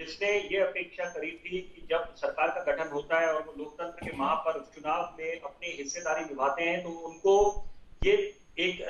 जिसने ये अपेक्षा करी थी कि जब सरकार का गठन होता है और वो लोकतंत्र के महापर्व चुनाव में अपनी हिस्सेदारी निभाते हैं, तो उनको ये एक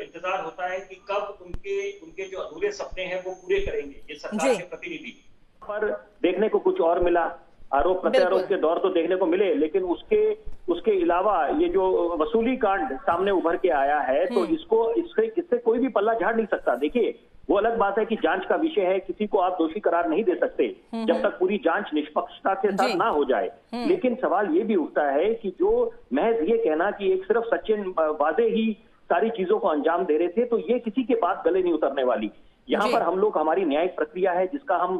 इंतजार होता है कि कब उनके उनके जो अधूरे सपने हैं वो पूरे करेंगे ये सरकार के प्रतिनिधि। पर देखने को कुछ और मिला, आरोप प्रत्यारोप के दौर तो देखने को मिले, लेकिन उसके अलावा ये जो वसूली कांड सामने उभर के आया है, तो इससे कोई भी पल्ला झाड़ नहीं सकता। देखिए, वो अलग बात है कि जांच का विषय है, किसी को आप दोषी करार नहीं दे सकते जब तक पूरी जांच निष्पक्षता के साथ ना हो जाए। लेकिन सवाल ये भी उठता है कि जो महज ये कहना कि एक सिर्फ सचिन वाजे ही सारी चीजों को अंजाम दे रहे थे, तो ये किसी के बात गले नहीं उतरने वाली। यहाँ पर हम लोग, हमारी न्यायिक प्रक्रिया है जिसका हम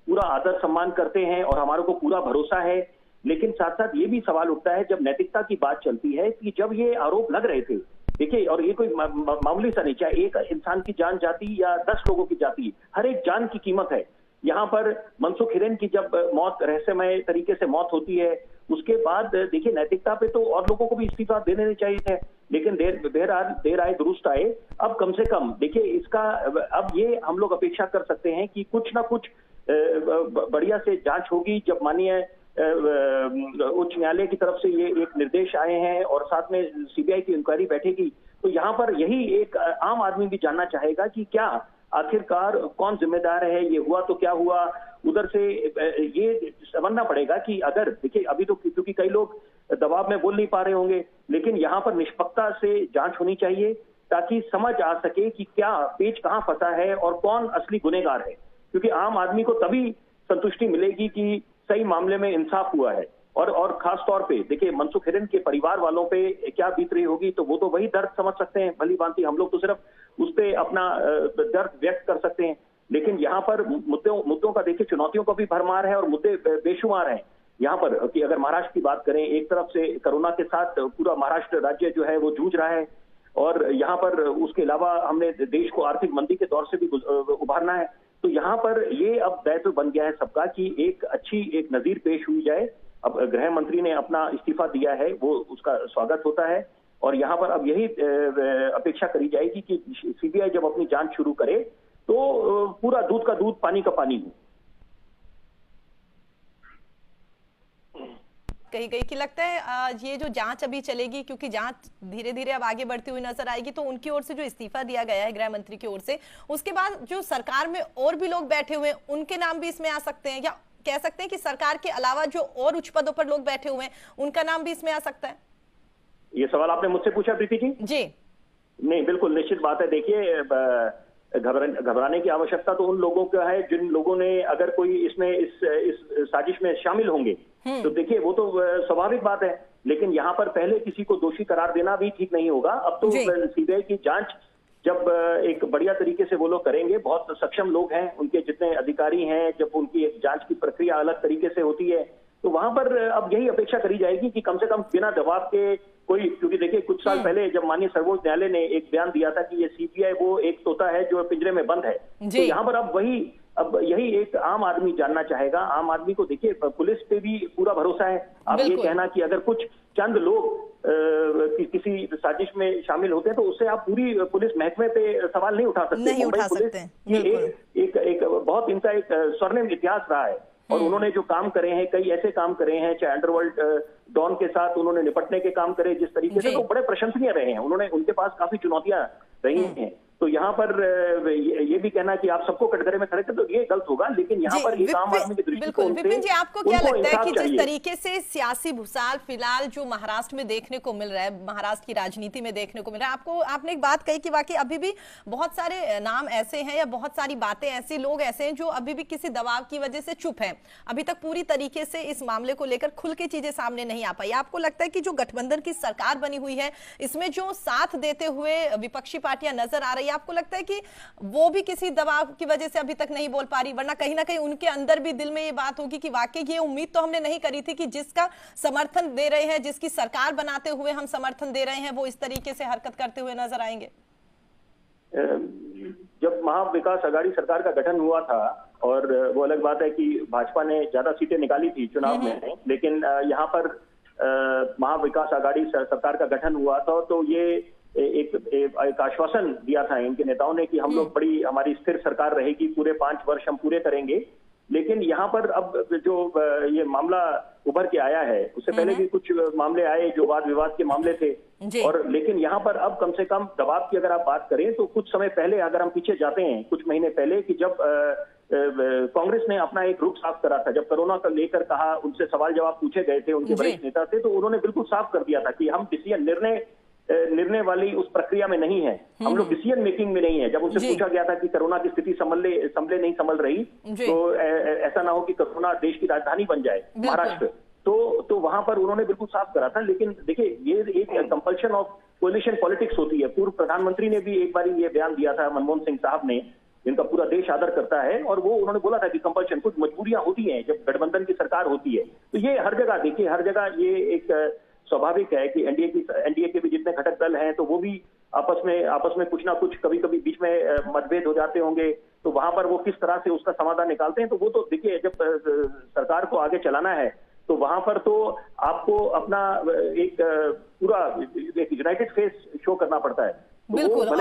पूरा आदर सम्मान करते हैं और हमारे को पूरा भरोसा है, लेकिन साथ साथ ये भी सवाल उठता है जब नैतिकता की बात चलती है कि जब ये आरोप लग रहे थे, देखिए, और ये कोई मामूली सा नहीं, चाहे एक इंसान की जान जाती या 10 लोगों की जाती, हर एक जान की कीमत है। यहाँ पर मनसुख हिरेन की जब मौत, रहस्यमय तरीके से मौत होती है, उसके बाद देखिए नैतिकता पे तो और लोगों को भी इस्तीफा दे देने चाहिए थे, लेकिन देर आए दुरुस्त आए। अब कम से कम देखिए इसका, अब ये हम लोग अपेक्षा कर सकते हैं कि कुछ ना कुछ बढ़िया से जांच होगी। जब माननीय उच्च न्यायालय की तरफ से ये एक निर्देश आए हैं और साथ में सीबीआई की इंक्वायरी बैठेगी, तो यहाँ पर यही एक आम आदमी भी जानना चाहेगा कि क्या आखिरकार कौन जिम्मेदार है, ये हुआ तो क्या हुआ। उधर से ये समझना पड़ेगा कि अगर देखिए अभी तो क्योंकि कई लोग दबाव में बोल नहीं पा रहे होंगे, लेकिन यहाँ पर निष्पक्षता से जांच होनी चाहिए ताकि समझ आ सके कि क्या पेच कहाँ फंसा है और कौन असली गुनहगार है, क्योंकि आम आदमी को तभी संतुष्टि मिलेगी कि सही मामले में इंसाफ हुआ है। और खास तौर पे देखिए मनसुख हिरेन के परिवार वालों पे क्या बीत रही होगी, तो वो तो वही दर्द समझ सकते हैं भली भांति, हम लोग तो सिर्फ उस पे अपना दर्द व्यक्त कर सकते हैं। लेकिन यहाँ पर मुद्दों का देखिए, चुनौतियों का भी भरमार है और मुद्दे बेशुमार हैं यहाँ पर। कि अगर महाराष्ट्र की बात करें, एक तरफ से कोरोना के साथ पूरा महाराष्ट्र राज्य जो है वो जूझ रहा है, और यहाँ पर उसके अलावा हमने देश को आर्थिक मंदी के दौर से भी उभारना है। तो यहाँ पर ये अब दायित्व बन गया है सबका कि एक नजीर पेश हुई जाए। अब गृह मंत्री ने अपना इस्तीफा दिया है, वो उसका स्वागत होता है, और यहाँ पर अब यही अपेक्षा करी जाएगी कि सीबीआई जब अपनी जांच शुरू करे तो पूरा दूध का दूध पानी का पानी हो। कहीं कि लगता है ये जो जांच अभी चलेगी, क्योंकि जांच धीरे धीरे अब आगे बढ़ती हुई नजर आएगी, तो उनकी ओर से जो इस्तीफा दिया गया है गृह मंत्री की ओर से, उसके बाद जो सरकार में और भी लोग बैठे हुए हैं उनके नाम भी इसमें आ सकते हैं, या कह सकते हैं कि सरकार के अलावा जो और उच्च पदों पर लोग बैठे हुए हैं उनका नाम भी इसमें आ सकता है? ये सवाल आपने मुझसे पूछा प्रीति जी? जी नहीं, बिल्कुल निश्चित बात है। देखिए, घबराने की आवश्यकता तो उन लोगों का है जिन लोगों ने, अगर कोई इसमें इस साजिश में शामिल होंगे तो देखिए वो तो स्वाभाविक बात है, लेकिन यहाँ पर पहले किसी को दोषी करार देना भी ठीक नहीं होगा। अब तो सीबीआई की जांच जब एक बढ़िया तरीके से वो लोग करेंगे, बहुत सक्षम लोग हैं, उनके जितने अधिकारी हैं, जब उनकी एक जांच की प्रक्रिया अलग तरीके से होती है, तो वहां पर अब यही अपेक्षा करी जाएगी कि कम से कम बिना दबाव के कोई, क्योंकि देखिए कुछ साल पहले जब माननीय सर्वोच्च न्यायालय ने एक बयान दिया था कि ये सीबीआई वो एक तोता है जो पिंजरे में बंद है, तो यहाँ पर अब यही एक आम आदमी जानना चाहेगा। आम आदमी को देखिए पुलिस पे भी पूरा भरोसा है। अब ये कहना कि अगर कुछ चंद लोग किसी साजिश में शामिल होते हैं तो उससे आप पूरी पुलिस महकमे पे सवाल नहीं उठा सकते। नहीं उठा सकते। एक बहुत इनका एक स्वर्णिम इतिहास रहा है, और उन्होंने जो काम करे हैं, कई ऐसे काम करे हैं, चाहे अंडरवर्ल्ड डॉन के साथ उन्होंने निपटने के काम करे जिस तरीके से, तो बड़े प्रशंसनीय रहे हैं। उनके पास काफी चुनौतियां रही हैं। तो यहाँ पर ये भी कहना कि आप सबको कटघरे में खड़े थे तो ये गलत होगा, लेकिन यहाँ पर एक आम आदमी की दृष्टिकोण से विपिन जी, आपको क्या लगता है कि जिस तरीके से सियासी भूसाल फिलहाल जो महाराष्ट्र में देखने को मिल रहा है, महाराष्ट्र की राजनीति में देखने को मिल रहा है, आपने एक बात कही कि वाकई अभी भी बहुत सारे नाम ऐसे हैं या बहुत सारी बातें ऐसे, लोग ऐसे हैं जो अभी भी किसी दबाव की वजह से चुप हैं, अभी तक पूरी तरीके से इस मामले को लेकर खुल के चीजें सामने नहीं आ पाई। आपको लगता है कि जो गठबंधन की सरकार बनी हुई है, इसमें जो साथ देते हुए विपक्षी पार्टियां नजर आ रही है, आपको लगता है कि वो भी किसी दबाव की वजह से अभी तक नहीं बोल पा रही, वरना कहीं ना कहीं उनके अंदर भी दिल में ये बात होगी कि वाकई ये उम्मीद तो हमने नहीं करी थी कि जिसका समर्थन दे रहे हैं, जिसकी सरकार बनाते हुए हम समर्थन दे रहे हैं, वो इस तरीके से हरकत करते हुए नजर आएंगे? जब महाविकास आघाड़ी सरकार का गठन हुआ था, और वो अलग बात है कि भाजपा ने ज्यादा सीटें निकाली थी चुनाव में, लेकिन यहाँ पर महाविकास आघाड़ी सरकार का गठन हुआ था, तो ये एक आश्वासन दिया था इनके नेताओं ने कि हम लोग हमारी स्थिर सरकार रहेगी, पूरे 5 वर्ष हम पूरे करेंगे। लेकिन यहाँ पर अब जो ये मामला उभर के आया है, उससे पहले भी कुछ मामले आए जो वाद विवाद के मामले थे, और लेकिन यहाँ पर अब कम से कम दबाव की अगर आप बात करें तो कुछ समय पहले अगर हम पीछे जाते हैं, कुछ महीने पहले, कि जब कांग्रेस ने अपना एक रुख साफ करा था, जब कोरोना को लेकर कहा, उनसे सवाल जवाब पूछे गए थे उनके वरिष्ठ नेता से, तो उन्होंने बिल्कुल साफ कर दिया था कि हम डिसीजन निर्णय वाली उस प्रक्रिया में नहीं है, हम लोग डिसीजन मेकिंग में नहीं है। जब उनसे पूछा गया था कि कोरोना की स्थिति संभले नहीं संभल रही, तो ऐसा ना हो कि कोरोना देश की राजधानी बन जाए महाराष्ट्र, तो वहां पर उन्होंने बिल्कुल साफ करा था। लेकिन देखिए, ये एक कंपल्शन ऑफ कोलिशन पॉलिटिक्स होती है। पूर्व प्रधानमंत्री ने भी एक बार ये बयान दिया था, मनमोहन सिंह साहब ने, जिनका पूरा देश आदर करता है, और वो उन्होंने बोला था कि कंपल्शन, कुछ मजबूरियां होती हैं जब गठबंधन की सरकार होती है। तो ये हर जगह देखिए, हर जगह ये एक स्वाभाविक है कि एनडीए के भी जितने घटक दल हैं, तो वो भी आपस में कुछ ना कुछ कभी कभी बीच में मतभेद हो जाते होंगे, तो वहां पर वो किस तरह से उसका समाधान निकालते हैं। तो वो तो देखिए, जब सरकार को आगे चलाना है तो वहां पर तो आपको अपना एक पूरा एक यूनाइटेड फेस शो करना पड़ता है। बिल्कुल।